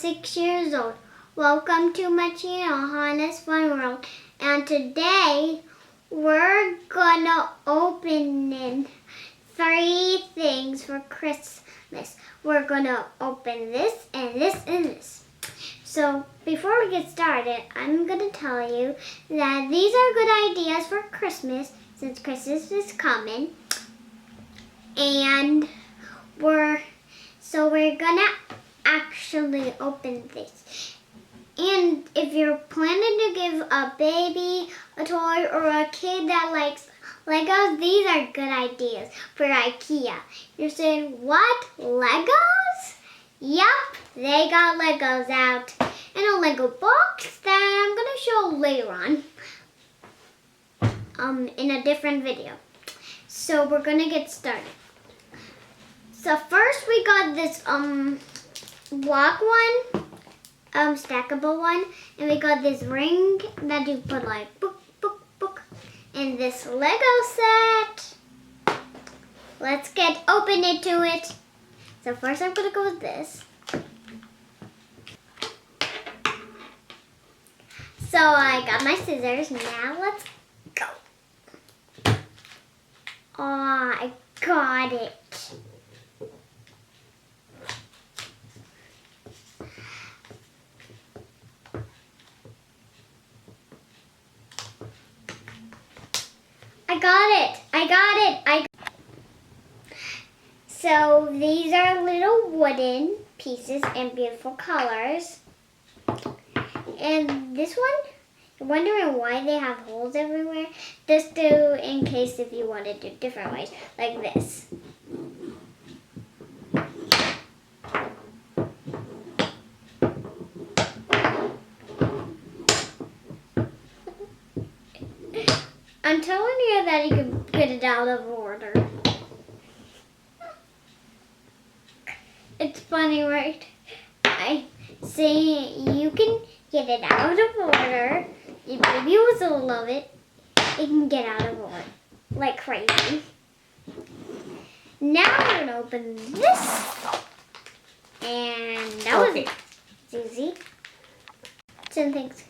6 years old. Welcome to my channel, Hannah's Fun World. And today, we're gonna open in 3 things for Christmas. We're gonna open this and this and this. So, before we get started, I'm gonna tell you that these are good ideas for Christmas, since Christmas is coming. And we're gonna actually open this. And if you're planning to give a baby a toy or a kid that likes Legos, these are good ideas for Ikea. You're saying, what? Legos? Yup, they got Legos out in a Lego box that I'm gonna show later on in a different video. So we're gonna get started. So first we got this block one, stackable one, and we got this ring that you put like book, and this Lego set. Let's get open into it. So first I'm gonna go with this. So I got my scissors. Now let's go. Oh, I got it. I got it. So these are little wooden pieces in beautiful colors. And this one, you're wondering why they have holes everywhere? Just do in case if you want to do different ways, like this. I'm telling you that you can get it out of order. It's funny, right? I say you can get it out of order. Your baby will love it. It can get out of order like crazy. Now we're gonna open this, and that was easy. Some things.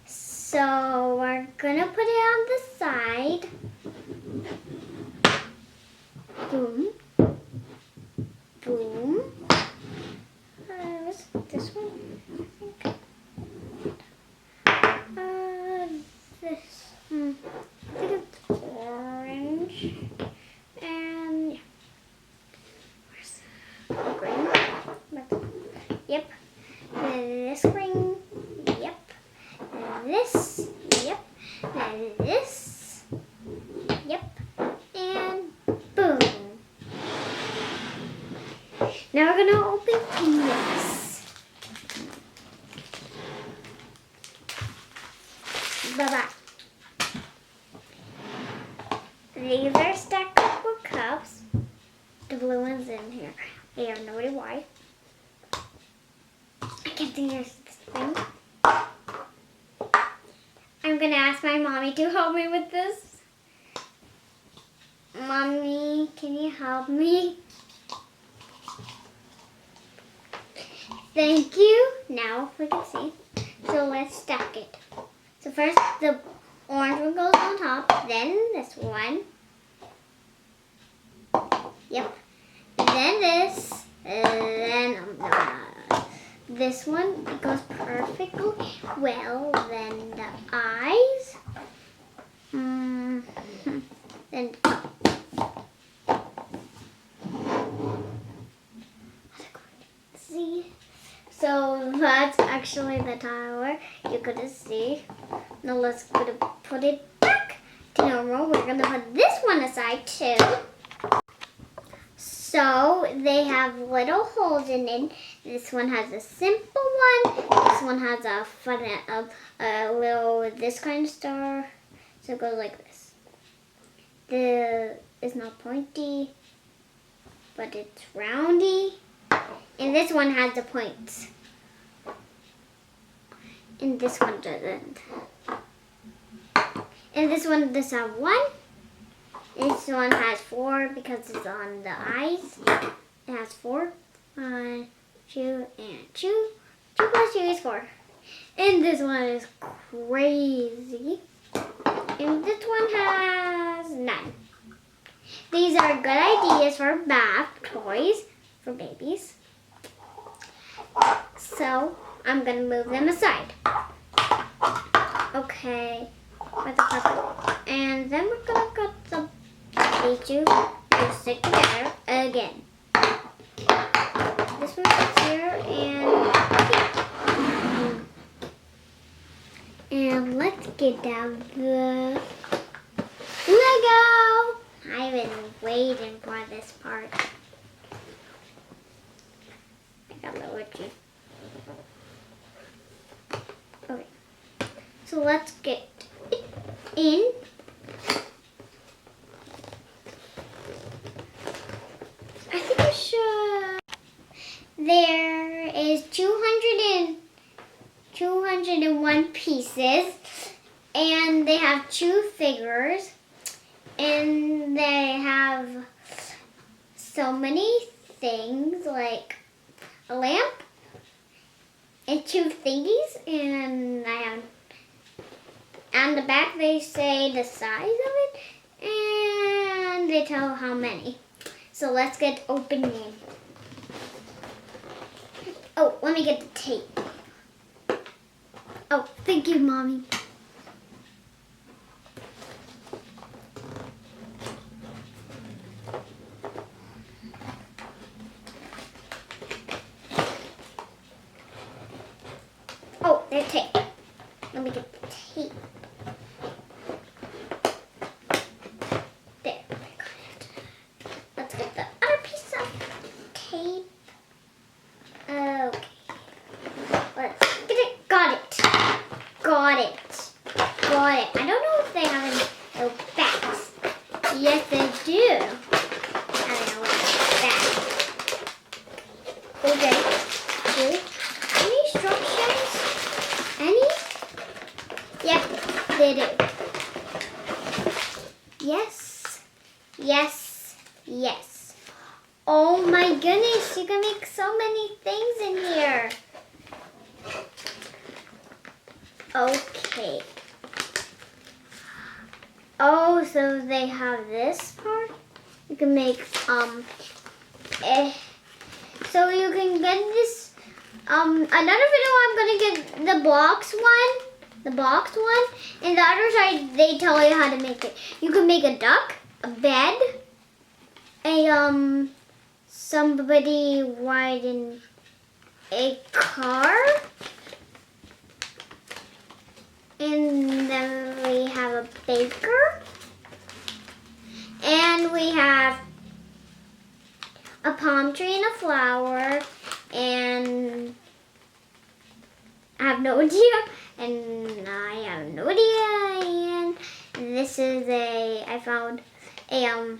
So we're gonna put it on the side. Boom. Boom. What's this one? I think. This. I think it's orange. And yeah. Where's the green? Yep. This green. Yep. This, yep, and this, yep, and boom. Now we're gonna open this. Bye-bye. These are stackable cups. The blue one's in here. I have no idea why. I can't think there's this thing. I'm gonna ask my mommy to help me with this. Mommy, can you help me? Thank you. Now we can see. So let's stack it. So first the orange one goes on top, then this one. Yep. Then this, then this one, it goes perfectly well. Then the eyes. Then see. So that's actually the tower. You couldn't see. Now let's put it back to normal. We're gonna put this one aside too. So they have little holes in it. This one has a simple one. This one has a fun, a little this kind of star. So it goes like this. It's not pointy, but it's roundy. And this one has the points. And this one doesn't. And this one does have 1. This one has 4 because it's on the eyes. It has 4. 1, 2, and 2. 2 plus 2 is 4. And this one is crazy. And this one has 9. These are good ideas for bath toys for babies. So I'm gonna move them aside. Okay, for the purple. And then we're gonna cut these two to stick together again. This one goes here and here. And let's get down the Lego. I've been waiting for this part. I got a little itchy. Okay, so let's get it in. I think I should. There is 201 pieces, and they have 2 figures, and they have so many things like a lamp and 2 thingies, and I have on the back they say the size of it, and they tell how many. So let's get opening. Oh, let me get the tape. Oh, thank you, Mommy. Oh, there's tape. Let me get the tape. There, I got it. Let's get the other piece of tape. Okay. Let's get it. Got it. Got it. Got it. I don't know if they have any little bags. Yes, they do. I don't know what bag. Okay. Good. Any instructions? Any? Yep, they do. Yes. Yes. Yes. Oh my goodness, you can make so many things in here. Okay. Oh, so they have this part. You can make so you can get this another video I'm gonna get the box one. The box one. And the other side they tell you how to make it. You can make a duck, a bed, a somebody riding a car. And then we have a baker. And we have a palm tree and a flower. And I have no idea. And I have no idea. And this is I found a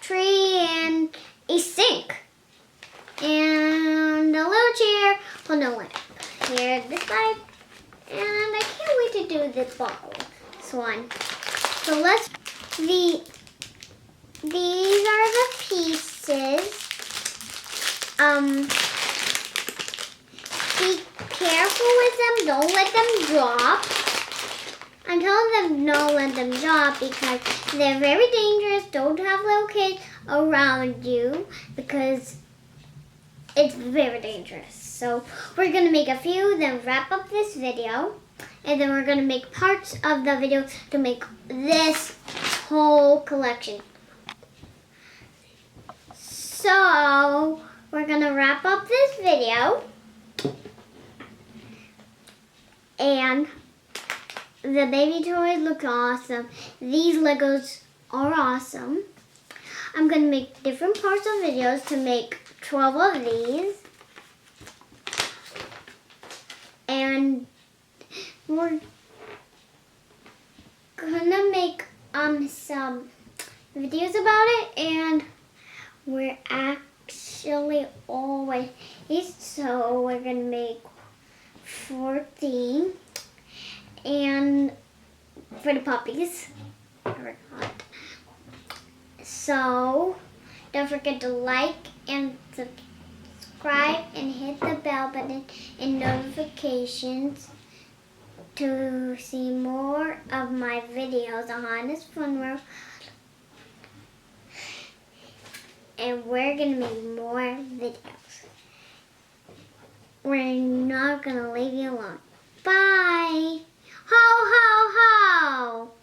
tree and a sink. And a little chair on the lamp. Here this side. And I can't wait to do this one. So these are the pieces. Be careful with them, don't let them drop. I'm telling them don't let them drop because they're very dangerous. Don't have little kids around you because it's very dangerous. So we're going to make a few, then wrap up this video. And then we're going to make parts of the video to make this whole collection. So we're going to wrap up this video. And the baby toys look awesome. These Legos are awesome. I'm going to make different parts of videos to make 12 of these. And we're gonna make some videos about it, and we're actually always so we're gonna make 14 and for the puppies. I forgot. So don't forget to like and subscribe subscribe and hit the bell button and notifications to see more of my videos on this fun world. And we're gonna make more videos. We're not gonna leave you alone. Bye. Ho, ho, ho.